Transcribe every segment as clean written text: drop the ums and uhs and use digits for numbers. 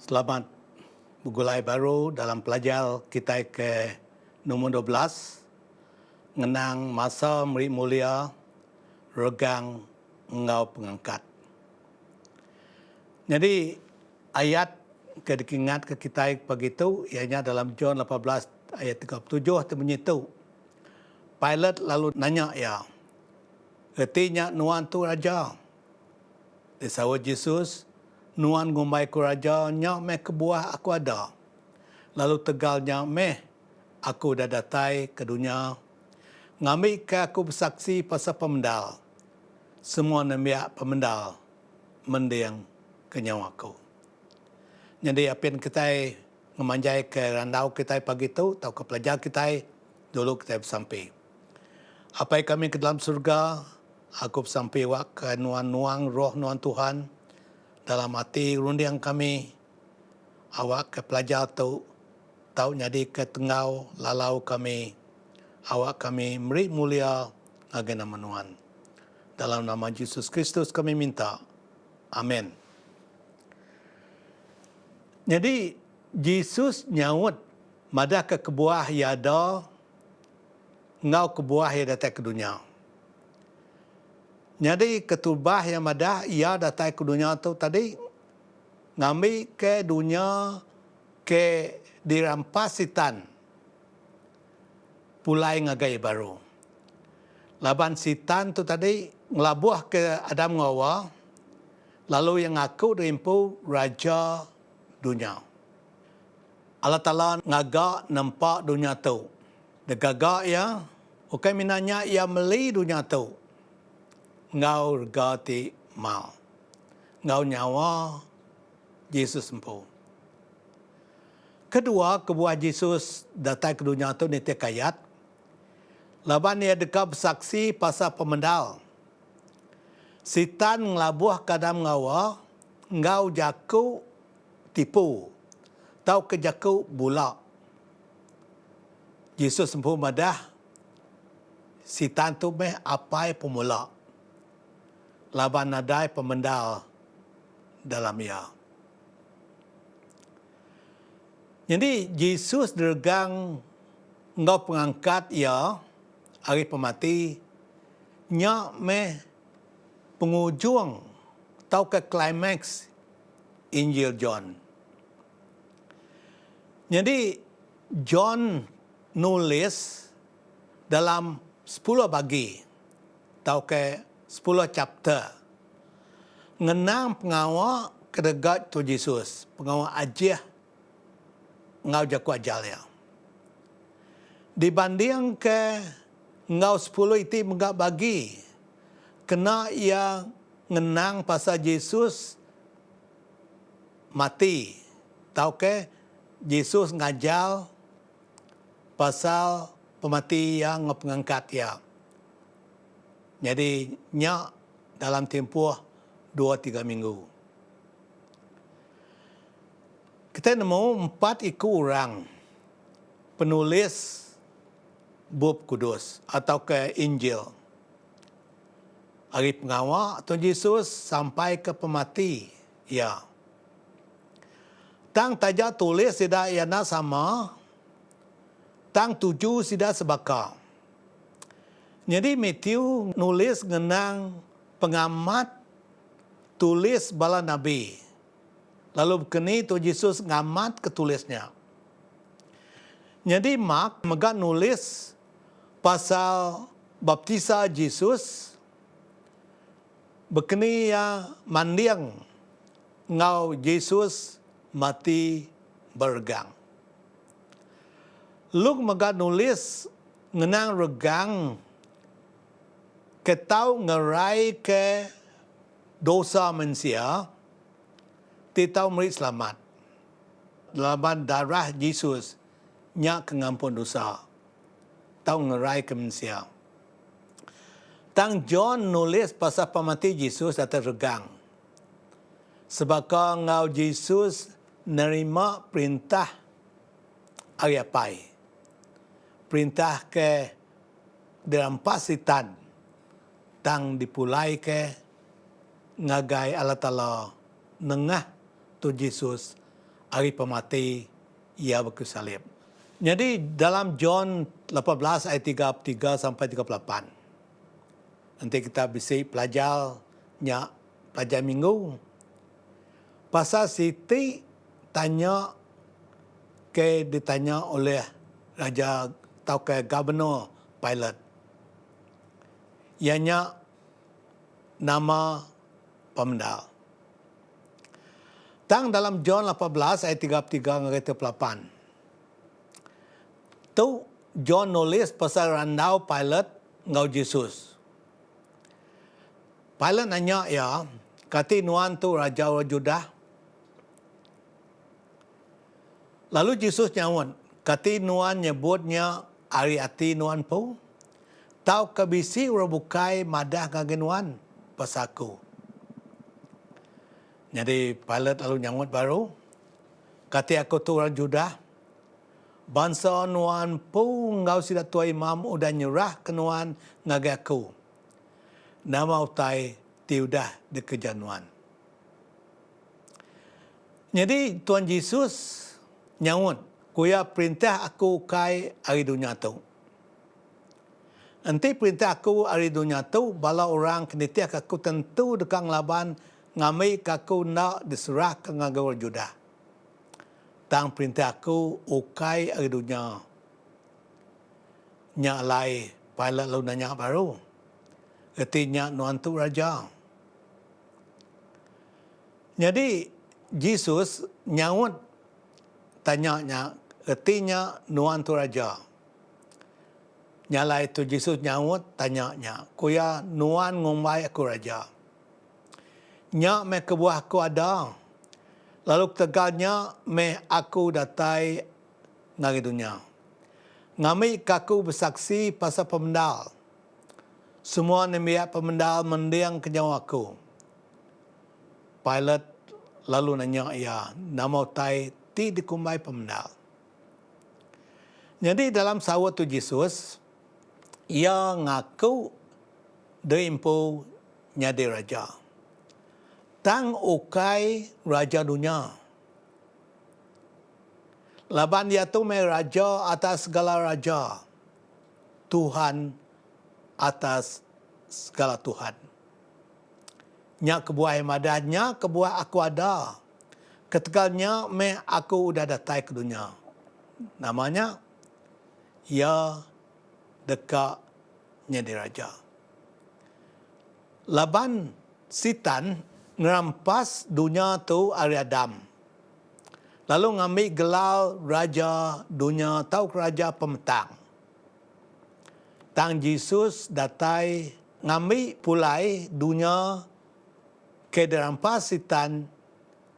Selamat bergulai baru dalam pelajar kita ke nombor 12, ngenang masa murid mulia regang engkau pengangkat. Jadi ayat ke diingat ke kita pagi itu ianya dalam John 18 ayat 37 terbunyi itu. Pilate lalu nanya ya, artinya nuan tu raja. Disawat Yesus, nuan ngumbai ku raja, nyak meh kebuah aku ada. Lalu tegalnya meh, aku dah datai ke dunia. Ngambil ke aku bersaksi pasal pemendal. Semua namiak pemendal mendiang ke nyawaku. Jadi apa yang kita ngemanjai ke randau kita pagi itu, atau ke pelajar kita dulu kita bersampai. Apa yang kami ke dalam surga, aku bersampai wak ke nuang roh nuan Tuhan dalam hati rundiang kami. Awak ke pelajar tu tahu jadi ke tengau lalau kami. Awak kami murid mulia agen nama Tuhan. Dalam nama Yesus Kristus kami minta. Amin. Jadi Yesus nyaut madah ke kebuah yada ngau kebuah yang datang ke dunia. Jadi ketubah yang madah ia datang ke dunia tu tadi ngambil ke dunia ke dirampas sitan pulai ngagai baru. Laban sitan tu tadi ngelabuh ke Adam Ngawa, lalu yang aku rimpu raja dunia. Allah Ta'ala ngagak nampak dunia tu. Dia gagak ya, bukan minanya ia meli dunia tu. Ngau regati mau. Ngau nyawa Yesus sempuh. Kedua, kebuah Yesus datang ke dunia tu ni tekayat. Laban ia dekat bersaksi pasal pemendal. Sitan ngelabuh kadam ngawa, ngau jaku tipu. Tau ke jaku bulak. Yesus sempuh madah. Sitan tu meh apai pemula. Laban nadai pemendal dalam ia. Jadi Yesus dergang ngau pengangkat ia hari pemati nyak meh pengujung tau ke klimaks Injil John. Jadi John nulis dalam 10 bagi tau ke 10 chapter ngenang pengawal kedegat tu Yesus, pengawal ajih ngau jaku ajal ya. Dibanding ke ngau 10 itu menggak bagi kena ia ngenang pasal Yesus mati. Tahu ke Yesus ngajal pasal pemati yang pengangkat ya. Jadi nyak dalam tempoh 2-3 minggu. Kita nemu 4 orang penulis bab kudus atau ke Injil. Hari pengawal Tuhan Yesus sampai ke pemati. Ya. Tang tajak tulis tidak iana sama. Tang 7 tidak sebaka. Jadi Matthew nulis ngenang pengamat tulis bala Nabi. Lalu berkini Tuhan Yesus ngamat ketulisnya. Jadi Mark megak nulis pasal baptisa Yesus berkini ya mandiang ngau Yesus mati bergang. Luke megak nulis ngenang regang ketau ngerai ke dosa manusia titau murid selamat. Laban darah Yesus nyak kengampun dosa. Tau ngerai ke manusia. Tang John nulis pasal pemati Yesus atas regang. Sebab ngau Yesus nerima perintah ariapai. Perintah ke dirampas sitan. Tang dipulai ke ngagai Allah Ta'ala nengah tu Yesus hari pemati ia berkayu salib. Jadi dalam John 18 ayat 33 sampai 38. Nanti kita bisa pelajar minggu. Pasal Siti ditanya oleh Raja atau ke Gubernur Pilate. Ianya nama pemendal. Tang dalam John 18 ayat 33 hingga 38. Tu John nulis pasal randau Pilate ngau Yesus. Pilate nanya ya, kati nuan tu Raja Judah. Lalu Yesus nyawut, kati nuan nyebutnya ari ati nuan po, tau kabisi urabukai madah ngagenuan pasaku. Jadi Pilate lalu nyawut baru, kati aku tu orang Judah, bangsa nuan po ngau sida tua imam udah nyerah ke nuan ngage aku. Nama utai tiudah dekejan nuan. Jadi Tuan Yesus nyawut, kuya perintah aku kai hari dunia tu. Nanti perintah aku hari dunia tu, bala orang kenitiak aku tentu dekang laban ngamai kaku nak diserah ke ngagawar Judah. Tang perintah aku ukai hari dunia. Nyak lai, Pilate lalu nanya baru. Artinya nuan tu raja. Jadi Yesus nyawut tanya artinya nuan tu raja. Nyala itu Yesus nyawut tanya, kuya nuan ngumbai aku raja. Nyak me kebuah aku ada. Lalu tegalnya me aku datai ngari dunia. Ngami kaku bersaksi pasal pemendal. Semua nemiak pemendal mendiang ke nyawa aku. Pilate lalu nanya ia, nama utai ti dikumbai pemendal. Jadi dalam sawat tu Yesus, ia ngaku deimpu nyadi raja. Tang ukai raja dunia. Laban dia tu me raja atas segala raja. Tuhan atas segala Tuhan. Nyak kebuah madahnya, kebuah aku ada. Ketegalnya me aku udah datai ke dunia. Namanya, ia dekat nyadi raja. Laban sitan ngerampas dunia tu ari Adam. Lalu ngambil gelar raja dunia tau raja pemetang. Tang Yesus datai ngambil pulai dunia ke dirampas sitan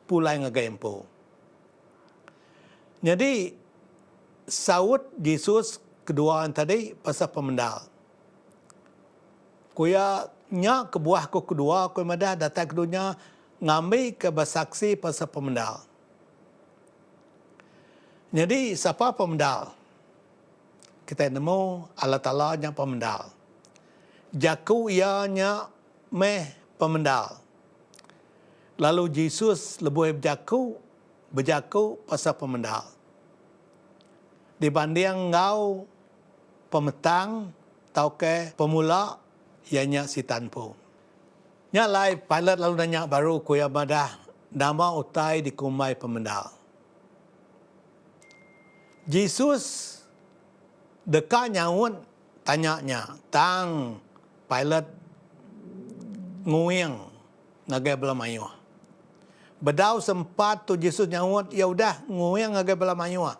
pulai ngagaimpo. Jadi saut Yesus kedua tadi pasal pemendal. Kuya nya kebuah ku kedua ku madah datang ke dunia ngambil ke bersaksi pasal pemendal. Jadi siapa pemendal? Kita nemu Allah Ta'ala yang pemendal. Jaku ianya meh pemendal. Lalu Yesus lebih berjaku pasal pemendal. Dibanding engkau pemetang tau ke pemula ianya si tanpo. Nya lai Pilate lalu nanya baru kuya madah nama utai dikumai pemendal. Yesus dekat nyawut tanyanya tang Pilate nguing ngagai belah mayuh. Bedau sempat tu Yesus nyawut, ya udah nguing ngagai belah mayuh.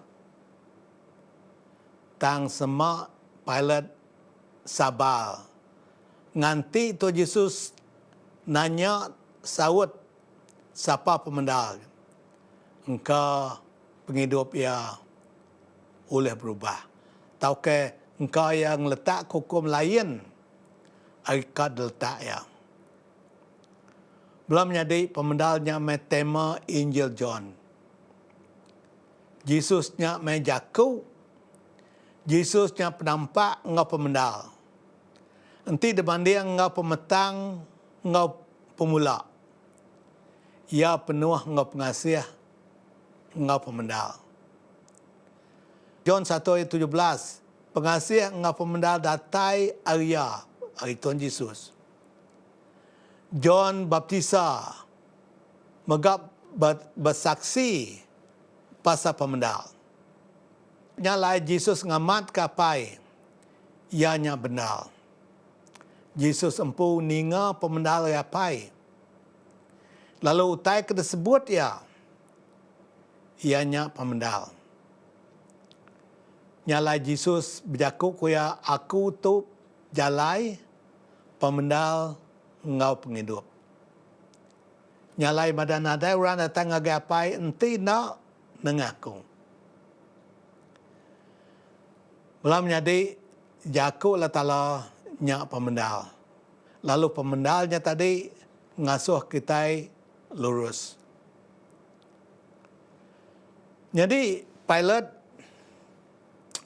Tang semak Pilate sabar. Nganti tu Yesus nanya sawut siapa pemendal. Engkau penghidup ia oleh berubah. Tahu ke engkau yang letak hukum lain akibat letak ya. Belum jadi pemendalnya tema Injil John. Yesusnya jaku. Yesusnya penampak ngau pemendal. Nanti dibanding ngau pemetang, ngau pemula. Ia penuh ngau pengasih, ngau pemendal. John 1 ayat 17, pengasih ngau pemendal datai Arya, hari Tuhan Yesus. John Baptisa megap bersaksi pasal pemendal. Nyalai Yesus ngamat kapai, ianya benar. Yesus empu ninga pemendal yapai. Lalu utai kita sebut ya, ianya pemendal. Nyalai Yesus berjakuk kuya aku tu jalai pemendal ngau penghidup. Nyalai badan nadai orang datang ngagai enti nak nengaku. Malam jadi jakuk lah tala nyak pemendal. Lalu pemendalnya tadi ngasuh kita lurus. Jadi pilot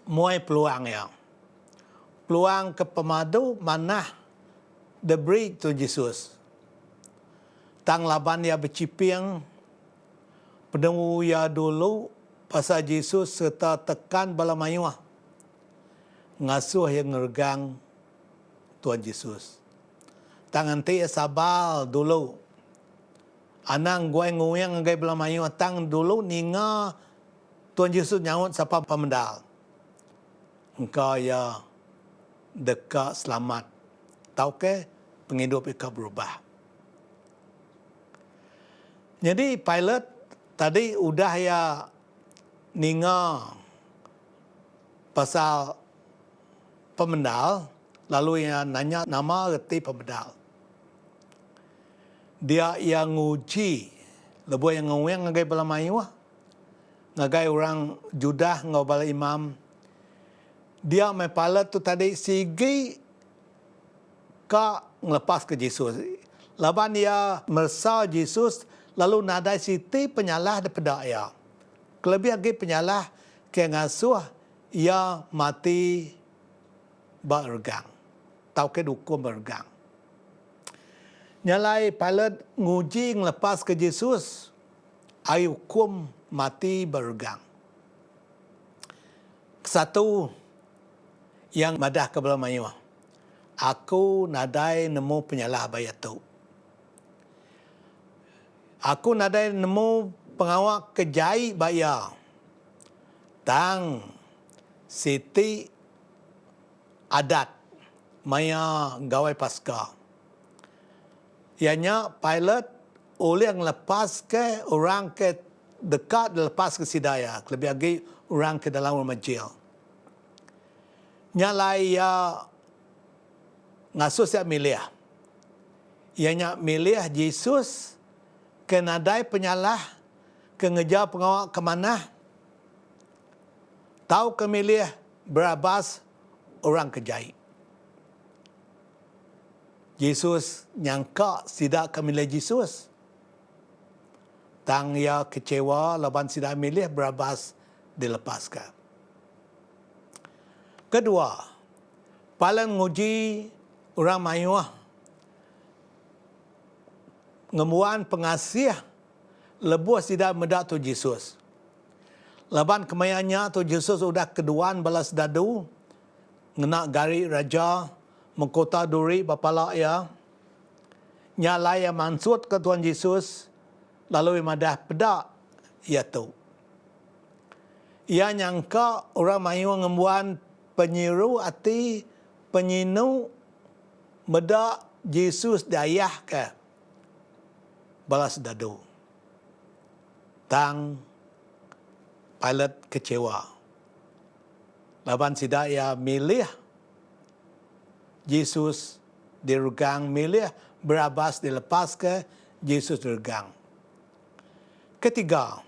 muai peluang ya. Peluang ke pemadu mana diberi tu Yesus. Tang laban ya berciping penemu ya dulu pasal Yesus serta tekan bala mayuah. Ngasuh yang ngergang Tuhan Yesus. Tangan ti sabal dulu. Anang gue nguyang ngai bala mayuah tang dulu ninga Tuhan Yesus nyawut sapa pemendal. Engkau ya dekat selamat. Tahu ke penghidup engkau berubah. Jadi pilot tadi udah ya ninga pasal pemendal, lalu ya nanya nama reti pemendal. Dia yang nguji, lebih yang nguyang ngagai bala mayuah, ngagai orang Judah ngau bala imam. Dia mai pilot tu tadi sigi ka ngelepas ke Yesus. Laban dia mersa Yesus lalu nadai siti penyalah daripada ia. Kelebih lagi penyalah ke ngasuh ia mati bergang. Tahu ke hukum bergang. Nyalai pilot nguji ngelepas ke Yesus ai hukum mati bergang. Satu yang madah ke bala mayuah. Aku nadai nemu penyalah bayat tu. Aku nadai nemu pengawak kejai bayar. Tang siti adat maya gawai pasca. Ianya pilot oleh lepas ke orang ke dekat lepas ke sidaya. Lebih lagi orang ke dalam rumah jail. Nyalai ya ngasuh siap milih. Ianya milih Yesus ke nadai penyalah ke ngejar pengawal ke mana. Tahu ke milih Barabas orang kejai. Yesus nyangka tidak ke milih Yesus. Tang ia kecewa laban tidak milih Barabas dilepaskan. Kedua, paling nguji orang mayuah ngemuan pengasih lebuh tidak medak tu Yesus. Laban kemayannya tu Yesus sudah keduan balas dadu ngenak gari raja mengkota duri bapala ya. Nyalai yang mansut ke Tuhan Yesus lalu madah pedak ia tu. Ia nyangka orang mayuah ngemuan penyiru ati penyinu medak Yesus dayah ke balas dadu. Tang pilot kecewa. Laban sidak ia milih Yesus diregang, milih Barabas dilepas ke Yesus diregang. Ketiga,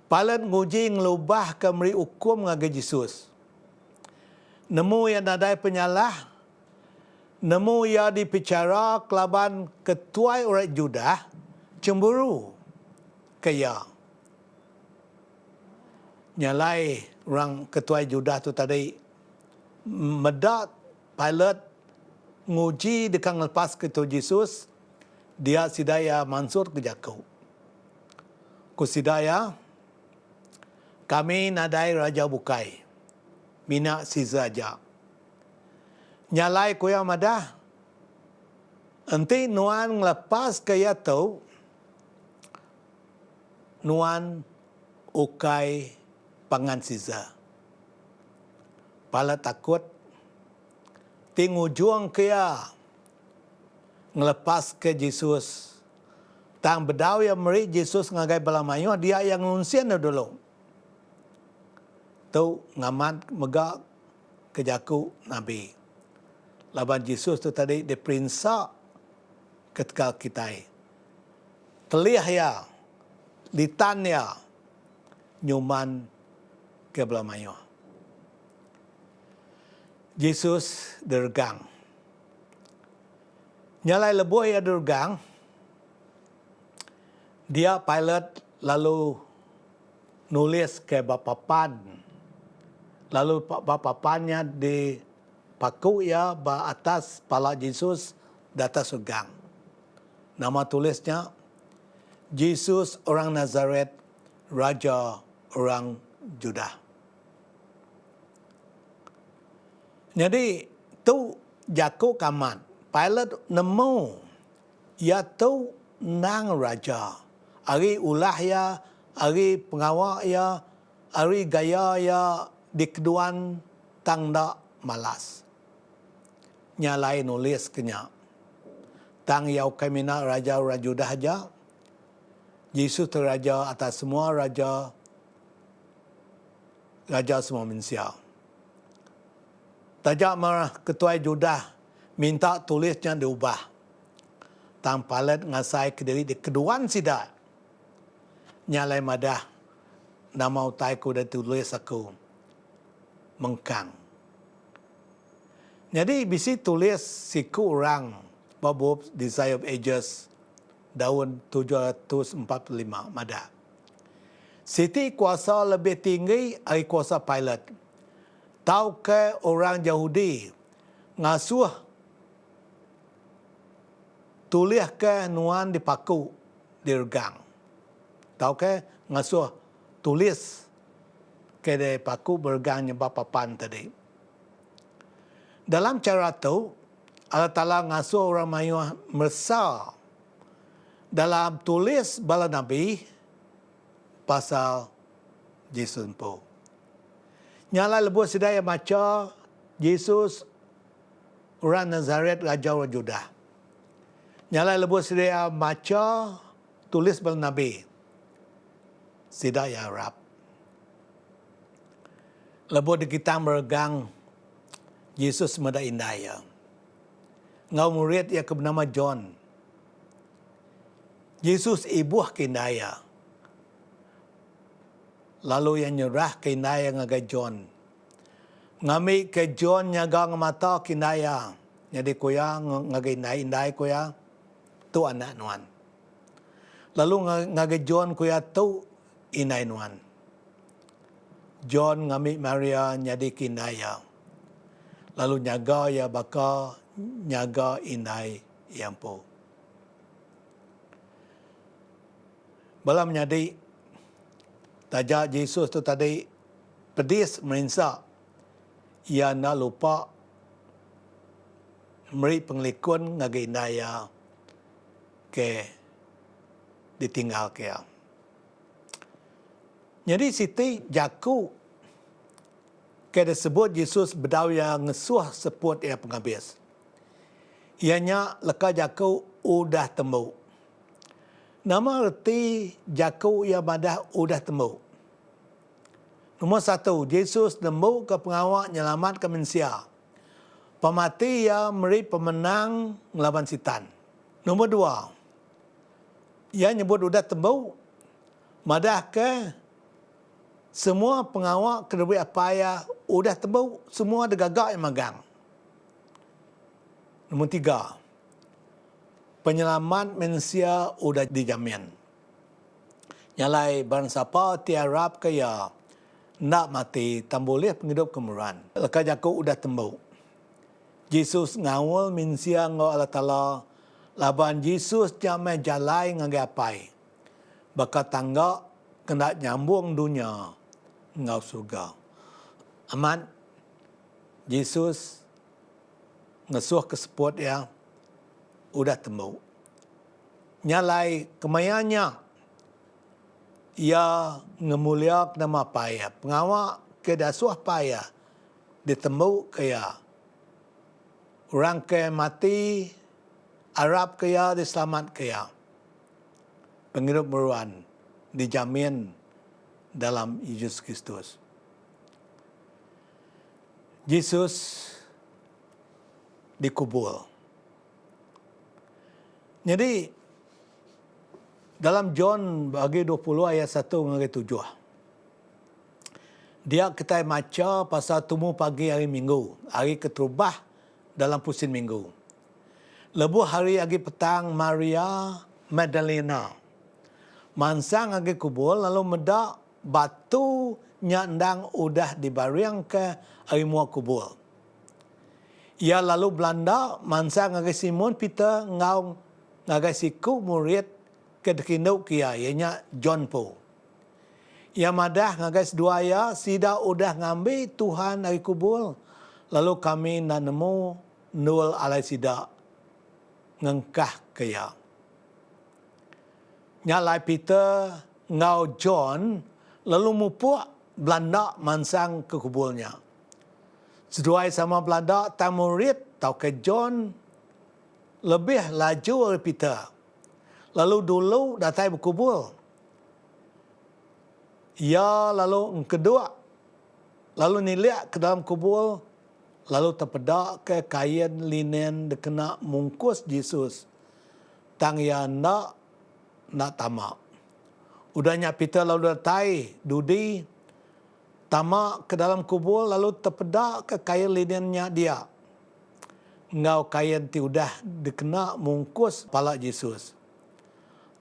pilot nguji ngelubah ke meri hukum ngagai Yesus. Nemu yang nadai penyalah, nemu ia dipicara kelaban ketua orang Judah cemburu ke ia. Nyalai orang ketua Judah tu tadi medak pilot nguji dekang lepas ke Tuhan Yesus, dia sidaya mansur ke jakau. Ku sidaya kami nadai raja bukai. Mina Caesar aja. Nyalai kuya madah. Enti nuan ngelepas kaya tu. Nuan ukai pangan Caesar. Pala takut. Tingujung kaya ngelepas ke Yesus. Tang bedau yang meri Yesus ngagai balamayuh. Dia yang ngunsian dulu. Tu ngaman megak kejaku Nabi. Laban Yesus tu tadi diperinsak ketika kita. Telih ya, litan ya, nyuman ke balamayuh. Yesus dergang. Nyalai lebuh ya dergang. Dia pilot lalu nulis ke bapapan. Lalu bapapannya dipaku ya ba atas pala Yesus di atas surgang. Nama tulisnya Yesus orang Nazaret, Raja orang Judah. Jadi tu jaku kaman. Pilot nemu ya tu nang raja. Ari ulah ya, ari pengawal ya, ari gaya ya di keduan tangda malas. Nyalai nulis kenya. Tang yau kamina raja orang Judah aja. Yesus raja atas semua raja. Raja semua manusia. Tajak marah ketua Judah minta tulisnya diubah. Tang palet ngasai ke diri di keduan sida. Nyalai madah. Nama utaiku dan tulis aku. Mengkang. Jadi bisi tulis siku orang bab Desire of Ages tahun 745 madah. Siti kuasa lebih tinggi dari kuasa pilot. Tahu ke orang Yahudi ngasuh tulis ke nuan dipaku dirgang. Tahu ke ngasuh tulis ke paku bergangnya bapapan tadi. Dalam cara tu, Allah Ta'ala ngasuh orang mayuh mesra dalam tulis bala Nabi pasal Yesus po. Nyala lebuh sedaya maca Yesus orang Nazaret Raja orang Judah. Nyala lebuh sedaya maca tulis bala Nabi. Sedaya Arab. Lebuh di kita meregang Yesus mada indaya. Ngau murid ia bernama John. Yesus ibuh ke indaya. Lalu yang nyerah ke indaya ngagai John. Ngami ke John nyaga ngamata ke indaya. Jadi kuya ngagai indaya kuya. Tu anak nuan. Lalu ngagai John kuya tu inai nuan. John ngambil Maria nyadi kinaya. Lalu nyaga ya baka nyaga inai yang po. Bala menyadi tajak Yesus tu tadi pedis merinsak. Ia nak lupa meri pengelikun ngagai inaya ke ditinggal ke. Jadi siti jaku ke disebut Yesus bedau yang ngesuh seput ia penghabis. Ianya leka jaku udah temu. Nama erti jaku ia madah udah temu. Nombor satu, Yesus nemu ke pengawal nyelamat ke manusia. Pemati ia meri pemenang ngelawan sitan. Nombor dua, ia nyebut udah temu. Madah ke semua pengawal kedua apa ya udah tebau semua degagak yang magang. Nombor tiga, penyelamat manusia udah dijamin. Nyalai barang siapa tiarap kaya nak mati tamboleh penghidup kemuran. Leka jaku udah tembau. Yesus ngawal manusia ngau Allah Ta'ala. Laban Yesus jamai jalai ngagai apai. Baka tangga kena nyambung dunia ngau surga. Amat Yesus ngesuh ke sepot ya udah temu. Nyalai kemayanya ia ngemuliak nama paya. Pengawak ke dasuh paya ditemu kaya. Orang ke mati Arab kaya diselamat kaya. Penghidup meruan dijamin dalam Yesus Kristus. Yesus dikubur. Jadi dalam John bagi 20 ayat 1 hingga 7. Dia kita baca pasal temu pagi hari Minggu, hari keterubah dalam pusin Minggu. Lebuh hari agi petang Maria Magdalena mansang agi kubur lalu medak batu nyandang udah dibariang ke hari mua kubur. Ia lalu Belanda mansang agi Simon Peter ngau ngagai siku murid kedekindau kia ianya John Po. Ia madah ngagai sedua ya sida udah ngambil Tuhan dari kubur lalu kami nak nemu nul alai sida ngengkah kaya. Nyalai Peter ngau John lalu mupuk Belanda mansang ke kuburnya. Seduai sama Belanda tak murid tau ke John lebih laju dari Peter. Lalu dulu datai berkubur. Ia lalu kedua lalu niliak ke dalam kubur lalu terpedak ke kain linen dikena mungkus Yesus. Tang ia nak tamak. Udahnya Peter lalu datai dudi tamak ke dalam kubur lalu terpedak ke kain linennya dia. Ngau kain ti udah dikena mungkus kepala Yesus.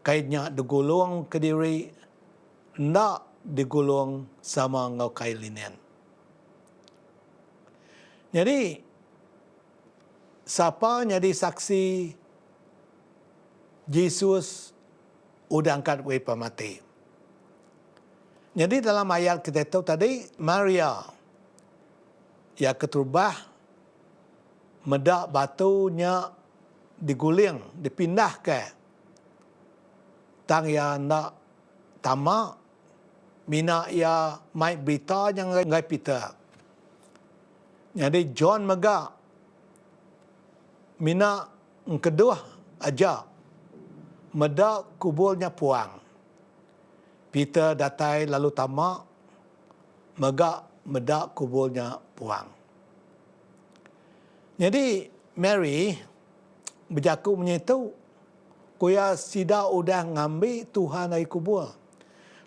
Kainnya digulung ke diri, nak digulung sama ngau kain linen. Jadi, siapa jadi saksi Yesus udah angkat dari mati. Jadi dalam ayat kita tahu tadi, Maria yang keterubah, medak batunya diguling, dipindah ke tang ya nak tamak, mina ya mai berita yang ngai Peter. Jadi John mega mina kedua aja medak kuburnya puang. Peter datai lalu tamak mega medak kuburnya puang. Jadi Mary berjaku menyitu kuya sida udah ngambil Tuhan dari kubur.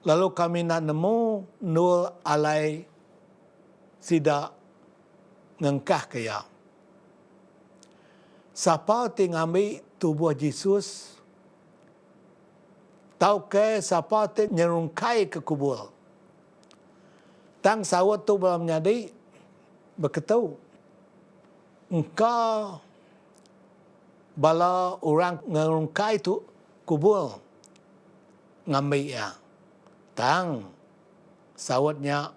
Lalu kami nak nemu nul alai sida ngengkah kaya. Siapa ti ngambil tubuh Yesus? Tahu ke siapa ti nyerungkai ke kubur? Tang sawat tu belum nyadi berketau. Engkau bala orang ngerungkai tu kubur ngambil ya. Tang sawatnya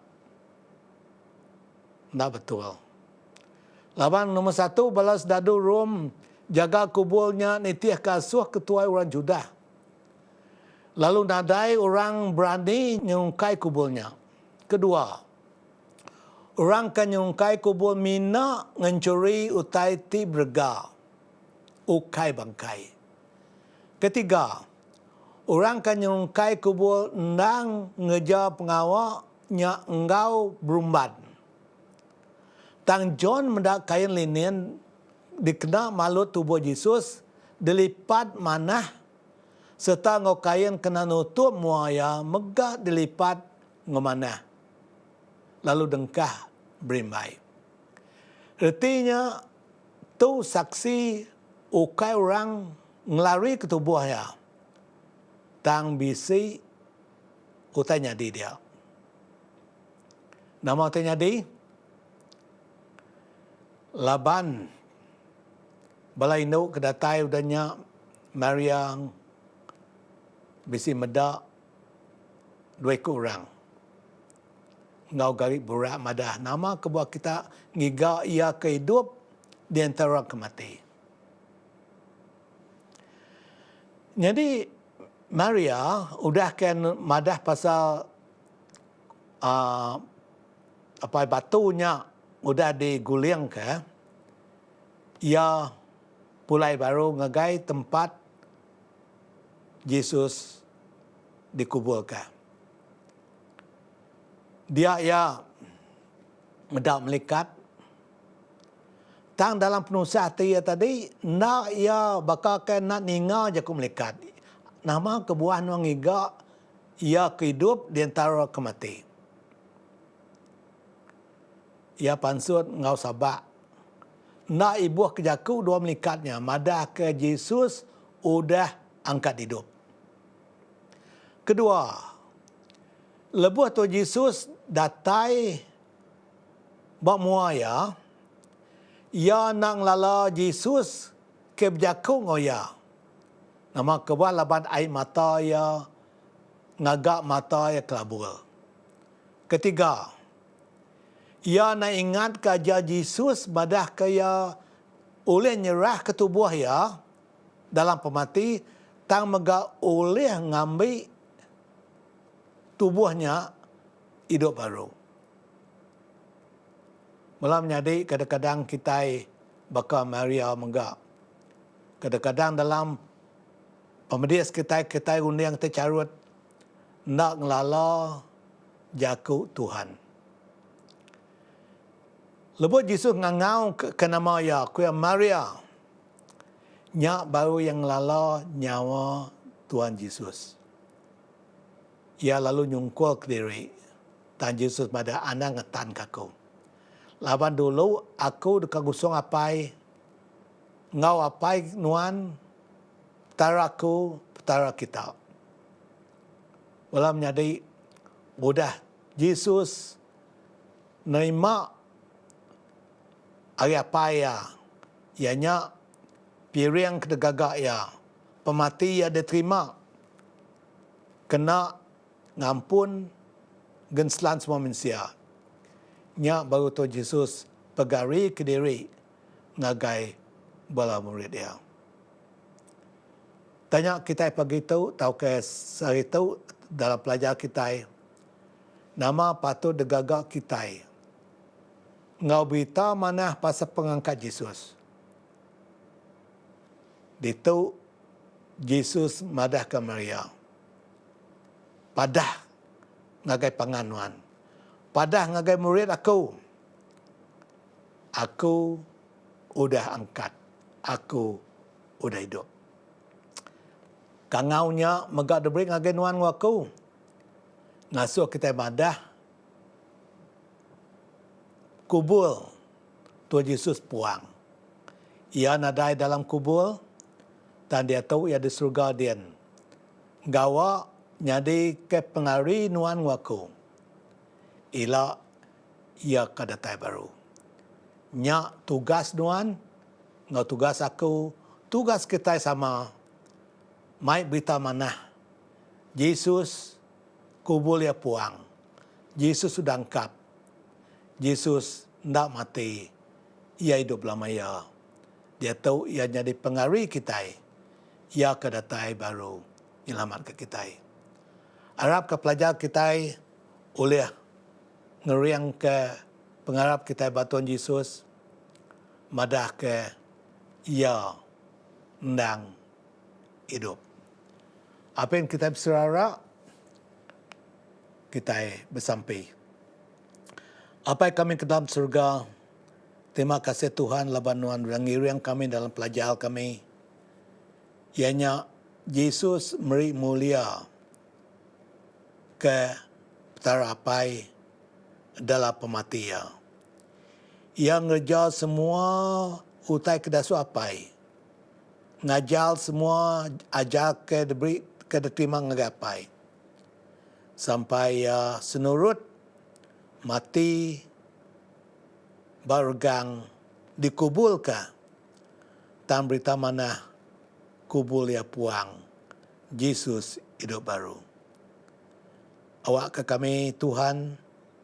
tak betul. Laban nombor 1 balas dadu Rom jaga kuburnya nitiah kasuh ketua orang Judah. Lalu nadai orang berani nyungkai kuburnya. Kedua, orang kan nyungkai kubur mina ngencuri utai ti berga. Ukai bangkai. Ketiga, orang kan nyungkai kubur nang ngejar pengawaknya engkau berumbat. Tang John mendak kain linen dikena malut tubuh Yesus dilipat manah serta ngau kain kena nutup muaya megah dilipat ngemanah lalu dengkah berimbai. Artinya tu saksi ukai orang ngelari ke tubuhnya tang bisi utai nyadi dia. Nama utai nyadi Laban balai induk kedatai udahnya Maria bisi medak dua orang. ngau gari burak madah. Nama kebuah kita ngiga ia ke hidup di antara kemati. Jadi Maria udah kan madah pasal batunya udah diguling ke, ia pulai baru ngagai tempat Yesus dikuburkan. Dia mendak melikat. Tang dalam penulisan dia tadi, nak ia bakal nak ninga je ku melikat. Nama kebuah nuang iga, ia kehidup di antara kemati. Ia pansut ngau sabak. Nak ibuah kejaku dua melikatnya. Madah ke Yesus udah angkat hidup. Kedua, lebuh tu Yesus datai bak muaya. Ia nang lala Yesus ke berjaku ngoya. Nama kebuah laban air mata ia, ngagak mata ia kelabul. Ketiga, ia nak ingat kerja Yesus badah kaya oleh nyerah ke tubuh ia dalam pemati, tang mega oleh ngambil tubuhnya hidup baru. Malam jadi kadang-kadang kita bakal Maria mega. Kadang-kadang dalam pemedis kita undang tercarut nak ngelala jaku Tuhan. Lepas Yesus ngangau ke nama ia, kuya Maria. Nyak baru yang lala nyawa Tuhan Yesus. Ia lalu nyungkul ke diri. Dan Yesus pada anak ngetan kaku. Laban dulu aku dekat gusung apai. Ngau apai nuan. Petara aku, petara kita. Walau menjadi udah Yesus nerima hari apa ya? Ianya piring kedegagak ya. Pemati ya diterima. Kena ngampun genselan semua manusia. Nya baru tu Yesus pegari ke diri ngagai bala murid dia. Tanya kita pagi tu, tahu ke sehari tu dalam pelajar kita, nama patut degagak kita. Ngau berita mana pasal pengangkat Yesus. Itu Yesus madah ke Maria. Padah ngagai panganuan. Padah ngagai murid aku. Aku udah angkat. Aku udah hidup. Kangaunya megak debrik ngagai nuan aku. Ngasuh kita madah. Kubur Tuhan Yesus puang. Ia nadai dalam kubur dan dia tahu ia di surga dia. Gawa nyadi ke pengari nuan waku. Ila ia kadatai baru. Nyak tugas nuan, ngau tugas aku, tugas kita sama. Mai berita mana? Yesus kubur dia puang. Yesus sudah angkat. Yesus tidak mati. Ia hidup lamanya. Dia tahu ia jadi pengari kita. Ia kedatai baru. Nyelamat ke kita. Harap ke pelajar kita oleh ngeriang ke pengharap kita batuan Yesus. Madah ke ia ndang hidup. Apa yang kita berserah kita bersampai. Apa yang kami ke dalam surga, terima kasih Tuhan laban Tuhan yang kami dalam pelajar kami. Ianya Yesus meri mulia ke terapai dalam pematian. Ia ngerja semua utai kedasu apai. Ngajar semua ajar ke diberi ke diterima ngagai. Sampai senurut mati bergang dikubulkan. Dan berita mana kubul ya puang. Yesus hidup baru. Awak ke kami Tuhan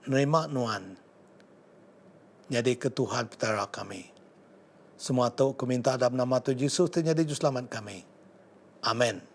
nerima Nuan jadi ketuhan petara kami. Semua tu ku minta dalam nama Tuhan Yesus terjadi juru selamat kami. Amin.